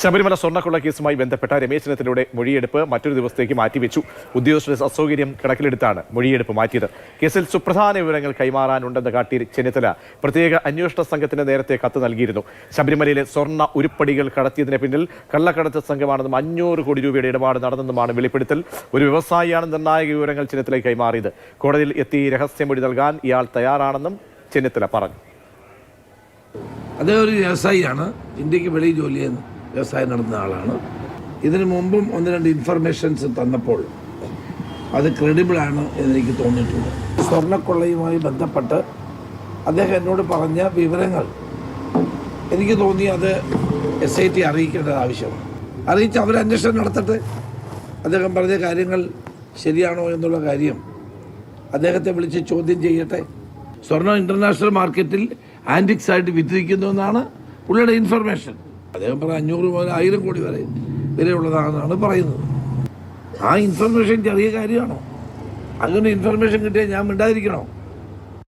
ശബരിമല സ്വർണ്ണക്കൊള്ള കേസുമായി ബന്ധപ്പെട്ട രമേശ് ചെന്നിത്തലയുടെ മൊഴിയെടുപ്പ് മറ്റൊരു ദിവസത്തേക്ക് മാറ്റിവെച്ചു. ഉദ്യോഗസ്ഥരുടെ അസൗകര്യം കണക്കിലെടുത്താണ് മൊഴിയെടുപ്പ് മാറ്റിയത്. കേസിൽ സുപ്രധാന വിവരങ്ങൾ കൈമാറാനുണ്ടെന്ന് കാട്ടി ചെന്നിത്തല പ്രത്യേക അന്വേഷണ സംഘത്തിന് നേരത്തെ കത്ത് നൽകിയിരുന്നു. ശബരിമലയിലെ സ്വർണ്ണ ഉരുപ്പടികൾ കടത്തിയതിന് പിന്നിൽ കള്ളക്കടത്ത് സംഘമാണെന്നും 500 കോടി രൂപയുടെ ഇടപാട് നടന്നെന്നുമാണ് വെളിപ്പെടുത്തൽ. ഒരു വ്യവസായിയാണ് നിർണായക വിവരങ്ങൾ ചെന്നിത്തലയ്ക്ക് കൈമാറിയത്. കോടതിയിൽ എത്തി രഹസ്യമൊഴി നൽകാൻ ഇയാൾ തയ്യാറാണെന്നും ചെന്നിത്തല പറഞ്ഞു. അദ്ദേഹം ഒരു വ്യവസായിയാണ്, ഇന്ത്യക്ക് വെളിയിൽ ജോലി ചെയ്യുന്ന വ്യവസായം നടത്തുന്ന ആളാണ്. ഇതിനു മുമ്പും 1-2 ഇൻഫർമേഷൻസ് തന്നപ്പോൾ അത് ക്രെഡിബിളാണ് എന്നെനിക്ക് തോന്നിയിട്ടുണ്ട്. സ്വർണ്ണക്കൊള്ളയുമായി ബന്ധപ്പെട്ട് അദ്ദേഹം എന്നോട് പറഞ്ഞ വിവരങ്ങൾ എനിക്ക് തോന്നി അത് SIT അറിയിക്കേണ്ടത് ആവശ്യമാണ്. അറിയിച്ച് അവർ അന്വേഷണം നടത്തട്ടെ. അദ്ദേഹം പറഞ്ഞ കാര്യങ്ങൾ ശരിയാണോ എന്നുള്ള കാര്യം അദ്ദേഹത്തെ വിളിച്ച് ചോദ്യം ചെയ്യട്ടെ. സ്വർണ്ണം ഇൻ്റർനാഷണൽ മാർക്കറ്റിൽ ആൻറ്റിക്സ് ആയിട്ട് വിറ്റിരിക്കുന്നു എന്നാണ് പുള്ളിയുടെ ഇൻഫർമേഷൻ. അദ്ദേഹം പറഞ്ഞ 500 മുതൽ 1000 കോടി വരെ വിലയുള്ളതാണെന്നാണ് പറയുന്നത്. ആ ഇൻഫർമേഷൻ ചെറിയ കാര്യമാണോ? അങ്ങനെ ഇൻഫർമേഷൻ കിട്ടിയാൽ ഞാൻ മിണ്ടാതിരിക്കണോ?